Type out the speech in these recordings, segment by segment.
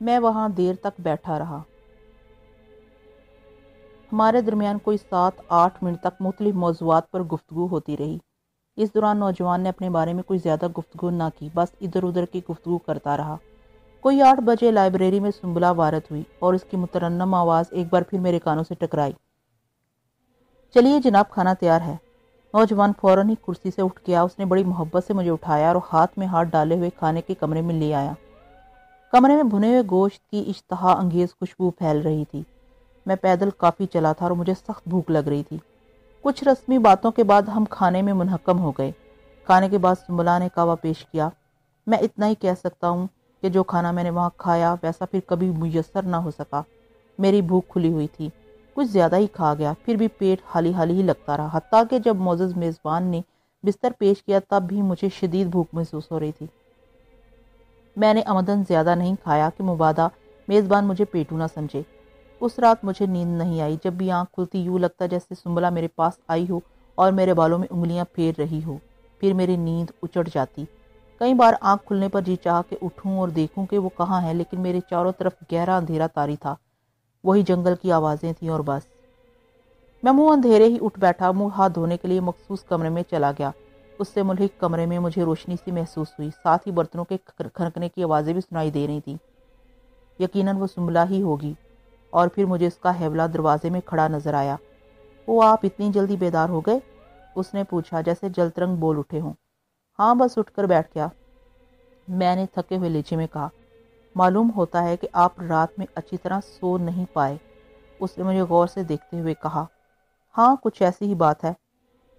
میں وہاں دیر تک بیٹھا رہا۔ ہمارے درمیان کوئی 7-8 منٹ تک مختلف موضوعات پر گفتگو ہوتی رہی۔ اس دوران نوجوان نے اپنے بارے میں کوئی زیادہ گفتگو نہ کی، بس ادھر ادھر کی گفتگو کرتا رہا۔ کوئی 8 بجے لائبریری میں سنبلہ وارد ہوئی اور اس کی مترنم آواز ایک بار پھر میرے کانوں سے ٹکرائی۔ چلیے جناب، کھانا تیار ہے۔ نوجوان فوراً ہی کرسی سے اٹھ گیا۔ اس نے بڑی محبت سے مجھے اٹھایا اور ہاتھ میں ہاتھ ڈالے ہوئے کھانے کے کمرے میں لے آیا۔ کمرے میں بھنے ہوئے گوشت کی اشتہا انگیز خوشبو پھیل رہی تھی۔ میں پیدل کافی چلا تھا اور مجھے سخت بھوک لگ رہی تھی۔ کچھ رسمی باتوں کے بعد ہم کھانے میں منہکم ہو گئے۔ کھانے کے بعد سنبلہ نے کعوہ پیش کیا۔ میں اتنا ہی کہہ سکتا ہوں کہ جو کھانا میں نے وہاں کھایا ویسا پھر کبھی میسر نہ ہو سکا۔ میری بھوک کھلی ہوئی تھی، کچھ زیادہ ہی کھا گیا، پھر بھی پیٹ خالی خالی ہی لگتا رہا، حتیٰ کہ جب معزز میزبان نے بستر پیش کیا تب بھی مجھے شدید بھوک محسوس ہو رہی تھی۔ میں نے عمداً زیادہ نہیں کھایا کہ مبادا میزبان مجھے پیٹو نہ سمجھے۔ اس رات مجھے نیند نہیں آئی۔ جب بھی آنکھ کھلتی یوں لگتا جیسے سنبلہ میرے پاس آئی ہو اور میرے بالوں میں انگلیاں پھیر رہی ہو۔ پھر میری نیند اچڑ جاتی۔ کئی بار آنکھ کھلنے پر جی چاہا کہ اٹھوں اور دیکھوں کہ وہ کہاں ہے، لیکن میرے چاروں طرف گہرا اندھیرا طاری تھا، وہی جنگل کی آوازیں تھیں اور بس۔ میں منہ اندھیرے ہی اٹھ بیٹھا، منہ ہاتھ دھونے کے لیے مخصوص کمرے میں چلا گیا۔ اس سے ملحق کمرے میں مجھے روشنی سی محسوس ہوئی، ساتھ ہی برتنوں کے کھنکنے کی آوازیں بھی سنائی دے رہی تھیں۔ یقیناً وہ سنبلہ ہی ہوگی۔ اور پھر مجھے اس کا حیولہ دروازے میں کھڑا نظر آیا۔ وہ آپ اتنی جلدی بیدار ہو گئے؟ اس نے پوچھا جیسے جلترنگ بول اٹھے ہوں۔ ہاں، بس اٹھ کر بیٹھ گیا، میں نے تھکے ہوئے لہجے میں کہا۔ معلوم ہوتا ہے کہ آپ رات میں اچھی طرح سو نہیں پائے، اس نے مجھے غور سے دیکھتے ہوئے کہا۔ ہاں، کچھ ایسی ہی بات ہے۔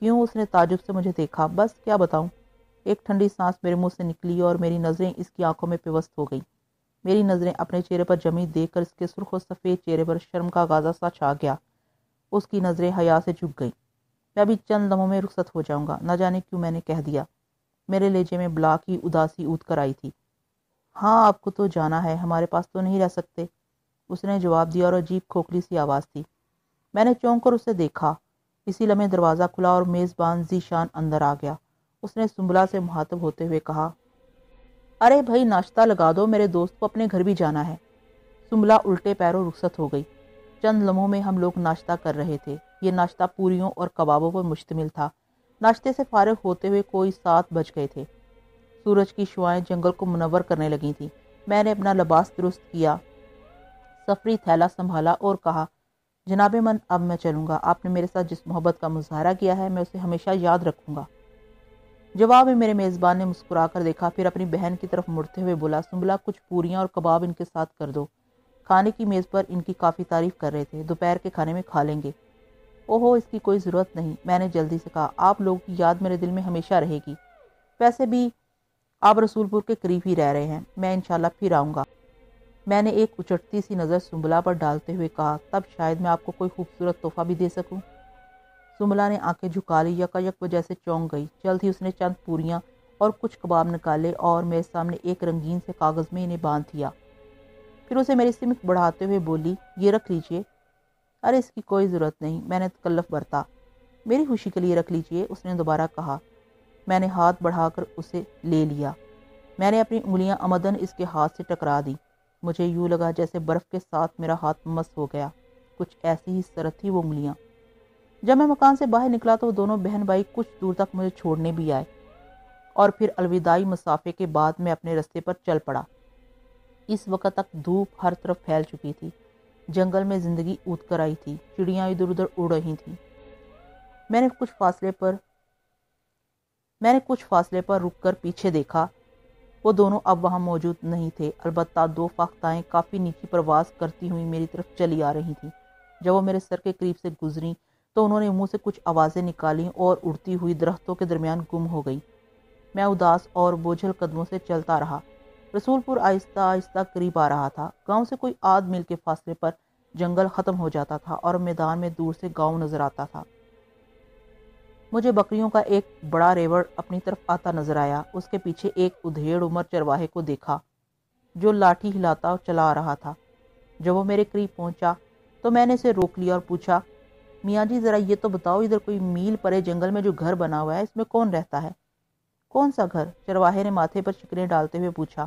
کیوں؟ اس نے تعجب سے مجھے دیکھا۔ بس کیا بتاؤں؟ ایک ٹھنڈی سانس میرے منہ سے نکلی اور میری نظریں اس کی آنکھوں میں پیوست ہو گئیں۔ میری نظریں اپنے چہرے پر جمی دیکھ کر اس کے سرخ و سفید چہرے پر شرم کا غازہ سا چھا گیا۔ اس کی نظریں حیا سے جھک گئیں۔ میں ابھی چند لمحوں میں رخصت ہو جاؤں گا۔ نہ جانے کیوں میں نے کہہ دیا۔ میرے لہجے میں بلا کی اداسی اونت کر آئی تھی۔ ہاں، آپ کو تو جانا ہے، ہمارے پاس تو نہیں رہ سکتے، اس نے جواب دیا اور عجیب کھوکھلی سی آواز تھی۔ میں نے چونک کر اسے دیکھا۔ اسی لمحے دروازہ کھلا اور میزبان ذی شان اندر آ گیا۔ اس نے سنبلہ سے مخاطب ہوتے ہوئے کہا، ارے بھائی، ناشتہ لگا دو، میرے دوست کو اپنے گھر بھی جانا ہے۔ سنبلہ الٹے پیروں رخصت ہو گئی۔ چند لمحوں میں ہم لوگ ناشتہ کر رہے تھے۔ یہ ناشتہ پوریوں اور کبابوں پر مشتمل تھا۔ ناشتے سے فارغ ہوتے ہوئے کوئی 7 بج گئے تھے۔ سورج کی شعائیں جنگل کو منور کرنے لگی تھیں۔ میں نے اپنا لباس درست کیا، سفری تھیلا سنبھالا اور کہا، جناب من، اب میں چلوں گا۔ آپ نے میرے ساتھ جس محبت کا مظاہرہ کیا ہے میں اسے ہمیشہ یاد رکھوں گا۔ جواب میں میرے میزبان نے مسکرا کر دیکھا، پھر اپنی بہن کی طرف مڑتے ہوئے بولا، سنبلہ، کچھ پوریاں اور کباب ان کے ساتھ کر دو۔ کھانے کی میز پر ان کی کافی تعریف کر رہے تھے، دوپہر کے کھانے میں کھا لیں گے۔ اوہو، اس کی کوئی ضرورت نہیں، میں نے جلدی سے کہا، آپ لوگوں کی یاد میرے دل میں ہمیشہ رہے گی۔ ویسے بھی آپ رسول پور کے قریب ہی رہ رہے ہیں، میں انشاءاللہ پھر آؤں گا۔ میں نے ایک اچٹتی سی نظر سنبلہ پر ڈالتے ہوئے کہا، تب شاید میں آپ کو کوئی خوبصورت تحفہ بھی دے سکوں۔ سنبلہ نے آنکھیں جھکا لی، یکایک وہ جیسے چونک گئی۔ جلد ہی اس نے چند پوریاں اور کچھ کباب نکالے اور میرے سامنے ایک رنگین سے کاغذ میں انہیں باندھ دیا۔ پھر اسے میری سمت بڑھاتے ہوئے بولی، یہ رکھ لیجئے۔ ارے اس کی کوئی ضرورت نہیں، میں نے تکلف برتا۔ میری خوشی کے لیے رکھ لیجئے، اس نے دوبارہ کہا۔ میں نے ہاتھ بڑھا کر اسے لے لیا۔ میں نے اپنی انگلیاں عمدن اس کے ہاتھ سے ٹکرا دی۔ مجھے یوں لگا جیسے برف کے ساتھ میرا ہاتھ مس ہو گیا، کچھ ایسی ہی سرد تھی وہ انگلیاں۔ جب میں مکان سے باہر نکلا تو وہ دونوں بہن بھائی کچھ دور تک مجھے چھوڑنے بھی آئے، اور پھر الوداعی مسافے کے بعد میں اپنے رستے پر چل پڑا۔ اس وقت تک دھوپ ہر طرف پھیل چکی تھی، جنگل میں زندگی اونت کر آئی تھی، چڑیاں ادھر ادھر اڑ رہی تھیں۔ میں نے کچھ فاصلے پر رک کر پیچھے دیکھا، وہ دونوں اب وہاں موجود نہیں تھے، البتہ 2 فاختائیں کافی نیچی پرواز کرتی ہوئی میری طرف چلی آ رہی تھیں۔ جب وہ میرے سر کے قریب سے گزریں تو انہوں نے منہ سے کچھ آوازیں نکالیں اور اڑتی ہوئی درختوں کے درمیان گم ہو گئی۔ میں اداس اور بوجھل قدموں سے چلتا رہا۔ رسول پور آہستہ آہستہ قریب آ رہا تھا۔ گاؤں سے کوئی آدھ میل کے فاصلے پر جنگل ختم ہو جاتا تھا اور میدان میں دور سے گاؤں نظر آتا تھا۔ مجھے بکریوں کا ایک بڑا ریوڑ اپنی طرف آتا نظر آیا۔ اس کے پیچھے ایک ادھیڑ عمر چرواہے کو دیکھا جو لاٹھی ہلاتا چلا آ رہا تھا۔ جب وہ میرے قریب پہنچا تو میں نے اسے روک لیا اور پوچھا، میاں جی ذرا یہ تو بتاؤ، ادھر کوئی میل پرے جنگل میں جو گھر بنا ہوا ہے اس میں کون رہتا ہے؟ کون سا گھر؟ چرواہے نے ماتھے پر شکنیں ڈالتے ہوئے پوچھا۔